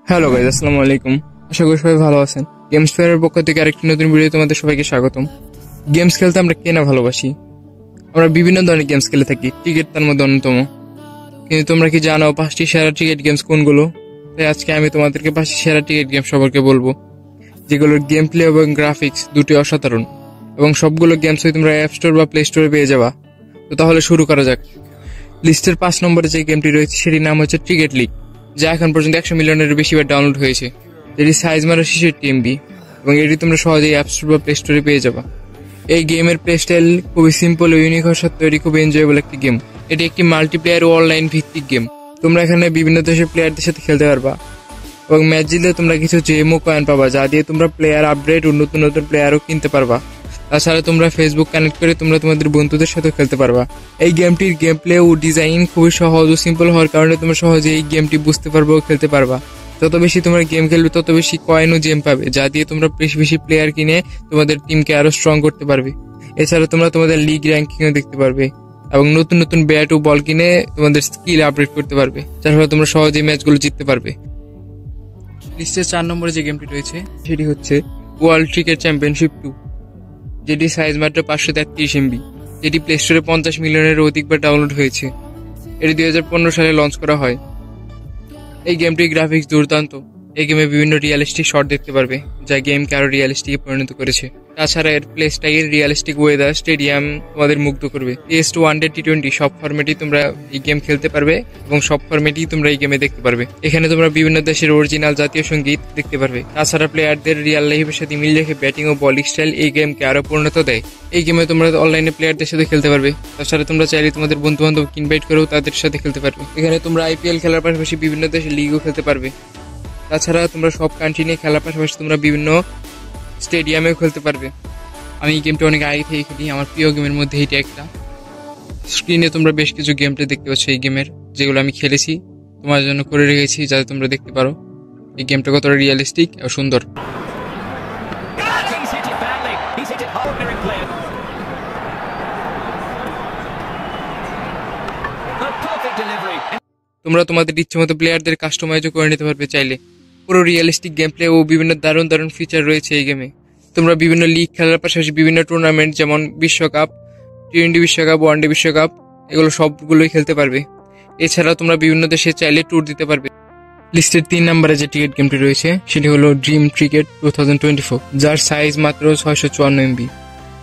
Hello guys, আসসালামু আলাইকুম। আশা করি সবাই ভালো আছেন। গেমস ফেয়ারের পক্ষ থেকে আরেকটি নতুন ভিডিও তোমাদের সবাইকে স্বাগতম। গেমস খেলতে আমরা কে না ভালোবাসি। আমরা বিভিন্ন ধরনের গেমস খেলে থাকি, ক্রিকেট তার মধ্যে অন্যতম। কিন্তু তোমরা কি জানো 5টি সেরা ক্রিকেট গেমস কোনগুলো? তাই আজকে আমি তোমাদেরকে 5টি সেরা ক্রিকেট গেম সম্পর্কে বলবো, যেগুলোর গেম প্লে এবং গ্রাফিক্স দুটি অসাধারণ, এবং সবগুলো গেমসই তোমরা অ্যাপ স্টোর বা প্লে স্টোরে পেয়ে যাবা। তো তাহলে শুরু করা যাক। লিস্টের 5 নম্বরে যে গেমটি রয়েছে সেটির নাম হচ্ছে ক্রিকেট লিগ, যা এখন পর্যন্ত 100 মিলিয়নের বেশিবার ডাউনলোড হয়েছে। এটির সাইজ মাত্র 66 MB এবং এটি তোমরা সহজেই অ্যাপ স্টোর বা প্লে স্টোরে পেয়ে যাবা। এই গেমের প্লে স্টাইল খুবই সিম্পল ও ইউনিক হওয়ার সত্ত্বেও এটি খুব এনজয়েবল একটি গেম। এটি একটি মাল্টিপ্লেয়ার ও অনলাইন ভিত্তিক গেম। তোমরা এখানে বিভিন্ন দেশের প্লেয়ারদের সাথে খেলতে পারবা এবং ম্যাচ জিতলে তোমরা কিছু জেমও কয়েন পাবা, যা দিয়ে তোমরা প্লেয়ার আপগ্রেড ও নতুন নতুন প্লেয়ারও কিনতে পারবা। তাছাড়া তোমরা ফেসবুক কানেক্ট করে তোমরা তোমাদের বন্ধুদের সাথে খেলতে পারবা। এই গেমটির গেম প্লে ও ডিজাইন খুবই সহজ ও সিম্পল হওয়ার কারণে তোমরা সহজে এই গেমটি বুঝতে পারবে ও খেলতে পারবা। যত বেশি তোমরা গেম খেলবে তত বেশি কয়েন ও জেম পাবে, যা দিয়ে তোমরা বেশি বেশি প্লেয়ার কিনে তোমাদের টিমকে আরো স্ট্রং করতে পারবে। এছাড়া তোমরা তোমাদের লিগ র্যাঙ্কিংও দেখতে পারবে এবং নতুন নতুন ব্যাট ও বল কিনে তোমাদের স্কিল আপডেট করতে পারবে, যার ফলে তোমরা সহজেই ম্যাচগুলো জিততে পারবে। লিস্টের 4 নম্বরে যে গেমটি রয়েছে সেটি হচ্ছে ওয়ার্ল্ড ক্রিকেট চ্যাম্পিয়নশিপ 2, যেটি সাইজ মাত্র 533 MB, যেটি প্লে স্টোরে 50 মিলিয়নের অধিকবার ডাউনলোড হয়েছে। এটি 2015 সালে লঞ্চ করা হয়। এই গেমটির গ্রাফিক্স দুর্দান্ত। এই গেমে বিভিন্ন রিয়েলিস্টিক শট দেখতে পারবে, যা গেমকে আরো রিয়েলিস্টিকে পরিণত করেছে। তাছাড়া এর play style, realistic weather, stadium তোমাদের মুগ্ধ করবে। টেস্ট, ওয়ানডে, টি20 সব ফরম্যাটেই তোমরা এই গেম খেলতে পারবে এবং সব ফরম্যাটেই তোমরা এই গেমে দেখতে পারবে। এখানে তোমরা বিভিন্ন দেশের অরিজিনাল জাতীয় সঙ্গীত দেখতে পারবে। তাছাড়া প্লেয়ারদের রিয়েল লাইফের সাথে মিল রেখে ব্যাটিং ও বোলিং স্টাইল এই গেমকে আরো পূর্ণতা দেয়। এই গেমে তোমরা অনলাইনে প্লেয়ারদের সাথে খেলতে পারবে। তাছাড়া তোমরা চাইলে তোমাদের বন্ধু বান্ধব ইনভাইট করেও তাদের সাথে খেলতে পারবে। এখানে তোমরা IPL খেলার পাশাপাশি বিভিন্ন দেশের লিগও খেলতে পারবে। তাছাড়া তোমরা সব কান্ট্রি নিয়ে খেলার পাশাপাশি তোমরা বিভিন্ন স্টেডিয়ামেও খেলতে পারবে। আমি এই গেমটা অনেক আগে থেকে খেলি, আমার প্রিয় গেমের মধ্যে এইটা একটা। স্ক্রিনে তোমরা বেশ কিছু গেম প্লে দেখতে পাচ্ছ এই গেমের, যেগুলো আমি খেলেছি, তোমার জন্য করে রেখেছি যাতে তোমরা দেখতে পারো এই গেমটা কতটা রিয়েলিস্টিক ও সুন্দর। তোমরা তোমাদের ইচ্ছে মতো প্লেয়ারদের কাস্টমাইজও করে নিতে পারবে চাইলে। পুরো রিয়েলিস্টিক গেম প্লে ও বিভিন্ন দারুণ দারুণ ফিচার রয়েছে এই গেমে। তোমরা বিভিন্ন লিগ খেলার পাশাপাশি বিভিন্ন টুর্নামেন্ট যেমন বিশ্বকাপ, টি20 বিশ্বকাপ, ওয়ানডে বিশ্বকাপ, এগুলো সবগুলোই খেলতে পারবে। এছাড়াও তোমরা বিভিন্ন দেশে চাইলে ট্যুর দিতে পারবে। লিস্টের 3 নম্বরে যে ক্রিকেট গেমটি রয়েছে সেটি হলো ড্রিম ক্রিকেট 2024, যার সাইজ মাত্র 654 MB।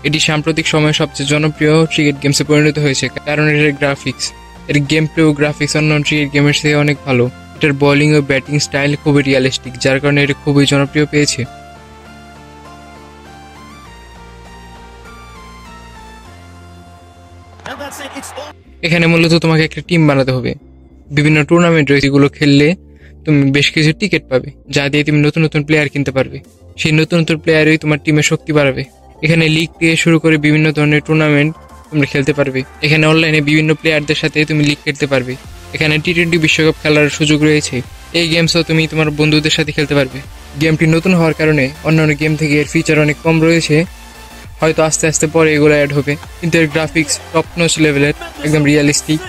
এটি সাম্প্রতিক সময়ে সবচেয়ে জনপ্রিয় ক্রিকেট গেমসে পরিণত হয়েছে, কারণ এর গ্রাফিক্স, এর গেম প্লে ও গ্রাফিক্স অন্য ক্রিকেট গেমের চেয়ে অনেক ভালো। এটার বোলিং ও ব্যাটিং স্টাইল খুবই রিয়েলিস্টিক, যার কারণে এটা খুবই জনপ্রিয় পেয়েছে। এখানে মূলত তোমাকে একটা টিম বানাতে হবে। বিভিন্ন টুর্নামেন্ট রয়েছে, এগুলো খেললে তুমি বেশ কিছু টিকিট পাবে, যা দিয়ে তুমি নতুন নতুন প্লেয়ার কিনতে পারবে। সেই নতুন নতুন প্লেয়ারই তোমার টিমের শক্তি বাড়াবে। এখানে লিগ থেকে শুরু করে বিভিন্ন ধরনের টুর্নামেন্ট তোমরা খেলতে পারবে। এখানে অনলাইনে বিভিন্ন প্লেয়ারদের সাথে তুমি লিগ খেলতে পারবে। এখানে টি20 বিশ্বকাপ খেলার সুযোগ রয়েছে। এই গেমসও তুমি তোমার বন্ধুদের সাথে খেলতে পারবে। গেমটি নতুন হওয়ার কারণে অন্যান্য গেম থেকে এর ফিচার অনেক কম রয়েছে, হয়তো আস্তে আস্তে পরে এগুলো অ্যাড হবে, কিন্তু এর গ্রাফিক্স টপ নচ লেভেলের, একদম রিয়েলিস্টিক।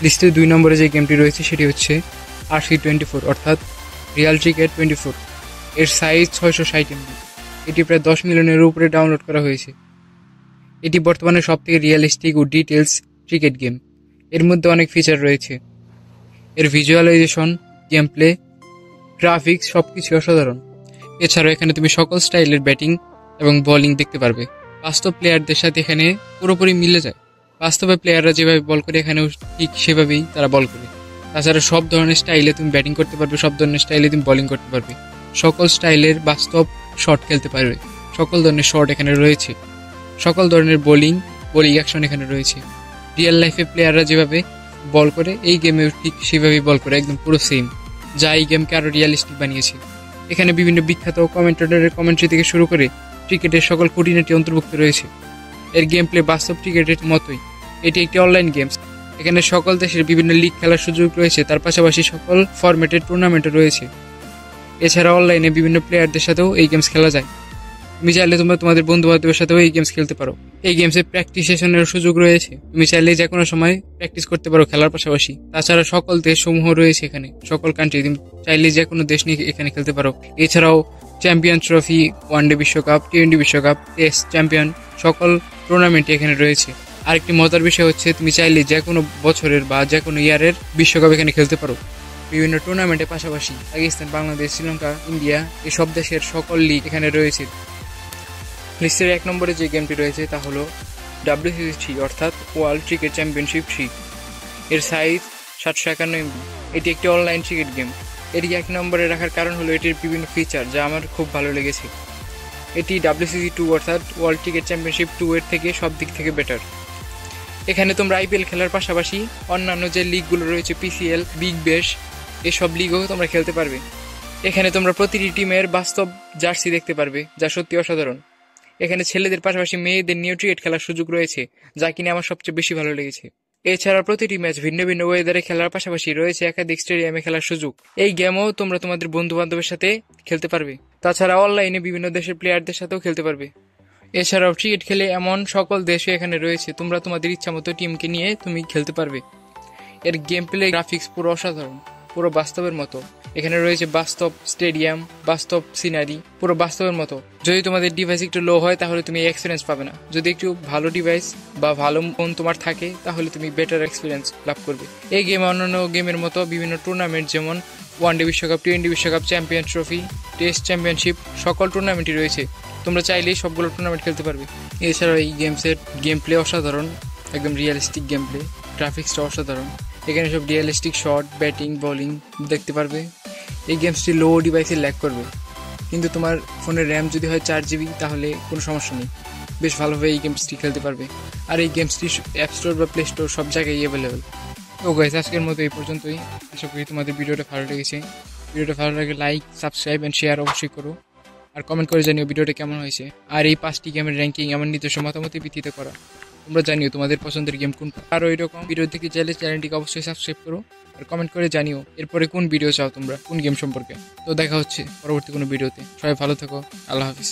লিস্টের 2 নম্বরে যে গেমটি রয়েছে সেটি হচ্ছে RC24, অর্থাৎ রিয়াল ক্রিকেট 24। এর সাইজ 660 MB। এটি প্রায় 10 মিলিয়নের উপরে ডাউনলোড করা হয়েছে। এটি বর্তমানে সবথেকে রিয়েলিস্টিক ও ডিটেলস ক্রিকেট গেম। এর মধ্যে অনেক ফিচার রয়েছে। এর ভিজুয়ালাইজেশন, গেম প্লে, গ্রাফিক্স সবকিছু অসাধারণ। এছাড়াও এখানে তুমি সকল স্টাইলের ব্যাটিং এবং বোলিং দেখতে পারবে। বাস্তব প্লেয়ারদের সাথে এখানে পুরোপুরি মিলে যায়। বাস্তবে প্লেয়াররা যেভাবে বল করে এখানেও ঠিক সেভাবেই তারা বল করে। তাছাড়া সব ধরনের স্টাইলে তুমি ব্যাটিং করতে পারবে, সব ধরনের স্টাইলে তুমি বোলিং করতে পারবে, সকল স্টাইলের বাস্তব শট খেলতে পারবে। সকল ধরনের শট এখানে রয়েছে, সকল ধরনের বোলিং অ্যাকশন এখানে রয়েছে। রিয়েল লাইফে প্লেয়াররা যেভাবে বল করে এই গেমেও ঠিক সেভাবেই বল করে, একদম পুরো সেম, যা এই গেমকে আরো রিয়েলিস্টিক বানিয়েছে। এখানে বিভিন্ন বিখ্যাত কমেন্টেটরের কমেন্ট্রি থেকে শুরু করে ক্রিকেটের সকল খুঁটিনাটি অন্তর্ভুক্ত রয়েছে। এর গেম প্লে বাস্তব ক্রিকেটের মতোই। এটি একটি অনলাইন গেমস। এখানে সকল দেশের বিভিন্ন লিগ খেলার সুযোগ রয়েছে, তার পাশাপাশি সকল ফরম্যাটের টুর্নামেন্টও রয়েছে। এছাড়া অনলাইনে বিভিন্ন প্লেয়ারদের সাথেও এই গেমস খেলা যায়। তুমি চাইলে তোমরা তোমাদের বন্ধু বান্ধবের সাথেও এই গেমস খেলতে পারো। এই গেমসে প্র্যাকটিস সেশনের সুযোগ রয়েছে, তুমি চাইলে যে কোনো সময় প্র্যাকটিস করতে পারো খেলার পাশাপাশি। তাছাড়া সকল দেশ সমূহ রয়েছে এখানে, সকল কান্ট্রি, তুমি চাইলে যে কোনো দেশ নিয়ে এখানে খেলতে পারো। এছাড়াও চ্যাম্পিয়ন ট্রফি, ওয়ানডে বিশ্বকাপ, টি-20 বিশ্বকাপ, টেস্ট চ্যাম্পিয়ন সকল টুর্নামেন্টই এখানে রয়েছে। আরেকটি মজার বিষয় হচ্ছে তুমি চাইলে যে কোনো বছরের বা যে কোনো ইয়ারের বিশ্বকাপ এখানে খেলতে পারো। বিভিন্ন টুর্নামেন্টের পাশাপাশি পাকিস্তান, বাংলাদেশ, শ্রীলঙ্কা, ইন্ডিয়া এসব দেশের সকল লিগ এখানে রয়েছে। লিস্টের 1 নম্বরে যে গেমটি রয়েছে তা হলো WCC3 অর্থাৎ ওয়ার্ল্ড ক্রিকেট চ্যাম্পিয়নশিপ 3। এর সাইজ 751 MB। এটি একটি অনলাইন ক্রিকেট গেম। এটি 1 নম্বরে রাখার কারণ হলো এটির বিভিন্ন ফিচার যা আমার খুব ভালো লেগেছে। এটি WCC2 অর্থাৎ ওয়ার্ল্ড ক্রিকেট চ্যাম্পিয়নশিপ 2 এর থেকে সব দিক থেকে বেটার। এখানে তোমরা IPL খেলার পাশাপাশি অন্যান্য যে লিগগুলো রয়েছে PCL, বিগ ব্যাশ এসব লিগও তোমরা খেলতে পারবে। এখানে তোমরা প্রতিটি টিমের বাস্তব জার্সি দেখতে পারবে, যা সত্যি অসাধারণ। এখানে ছেলেদের পাশাপাশি মেয়েদের নিউট্রিয়েট খেলার সুযোগ রয়েছে, যা কিনা আমার সবচেয়ে বেশি ভালো লেগেছে। এছাড়া প্রতিটি ম্যাচ ভিন্ন ভিন্ন ওয়েদারে খেলার পাশাপাশি রয়েছে একাধিক স্টেডিয়ামে খেলার সুযোগ। এই গেমও তোমরা তোমাদের বন্ধু বান্ধবের সাথে খেলতে পারবে। তাছাড়া অনলাইনে বিভিন্ন দেশের প্লেয়ারদের সাথেও খেলতে পারবে। এছাড়াও ক্রিকেট খেলে এমন সকল দেশে এখানে রয়েছে, তোমরা তোমাদের ইচ্ছা মতো টিমকে নিয়ে তুমি খেলতে পারবে। এর গেম প্লে গ্রাফিক্স পুরো অসাধারণ, পুরো বাস্তবের মতো। এখানে রয়েছে বাস্তব স্টেডিয়াম, বাস্তব সিনারি, পুরো বাস্তবের মতো। যদি তোমাদের ডিভাইস একটু লো হয় তাহলে তুমি এক্সপিরিয়েন্স পাবে না। যদি একটু ভালো ডিভাইস বা ভালো ফোন তোমার থাকে তাহলে তুমি বেটার এক্সপিরিয়েন্স লাভ করবে। এই গেমে অন্যান্য গেমের মতো বিভিন্ন টুর্নামেন্ট যেমন ওয়ানডে বিশ্বকাপ, টি-20 বিশ্বকাপ, চ্যাম্পিয়ন ট্রফি, টেস্ট চ্যাম্পিয়নশিপ সকল টুর্নামেন্টই রয়েছে। তোমরা চাইলেই সবগুলো টুর্নামেন্ট খেলতে পারবে। এছাড়াও এই গেমসের গেম প্লে অসাধারণ, একদম রিয়েলিস্টিক গেম প্লে, গ্রাফিক্সটা অসাধারণ। এখানে সব রিয়েলিস্টিক শট, ব্যাটিং, বোলিং দেখতে পারবে। এই গেমসটি লো ডিভাইসে ল্যাগ করবে, কিন্তু তোমার ফোনের র্যাম যদি হয় 4 GB তাহলে কোনো সমস্যা নেই, বেশ ভালোভাবে এই গেমসটি খেলতে পারবে। আর এই গেমসটি অ্যাপ স্টোর বা প্লে স্টোর সব জায়গায় অ্যাভেলেবেল। তো গাইস, আজকের মতো এই পর্যন্তই। আশা করি তোমাদের ভিডিওটা ভালো লেগেছে। ভিডিওটা ভালো লাগলে লাইক, সাবস্ক্রাইব অ্যান্ড শেয়ার অবশ্যই করো। আর কমেন্ট করে জানিও ভিডিওটা কেমন হয়েছে। আর এই 5টি গেমের র্যাঙ্কিং আমার নিজস্ব মতামতের ভিত্তিতে করা। তোমরা জানিও তোমাদের পছন্দের গেম কোনটা। আর ওইরকম ভিডিও দেখতে চাইলে চ্যানেলটিকে অবশ্যই সাবস্ক্রাইব করো আর কমেন্ট করে জানিও এরপরে কোন ভিডিও চাও তোমরা, কোন গেম সম্পর্কে। তো দেখা হচ্ছে পরবর্তী কোনো ভিডিওতে। সবাই ভালো থেকো, আল্লাহ হাফিজ।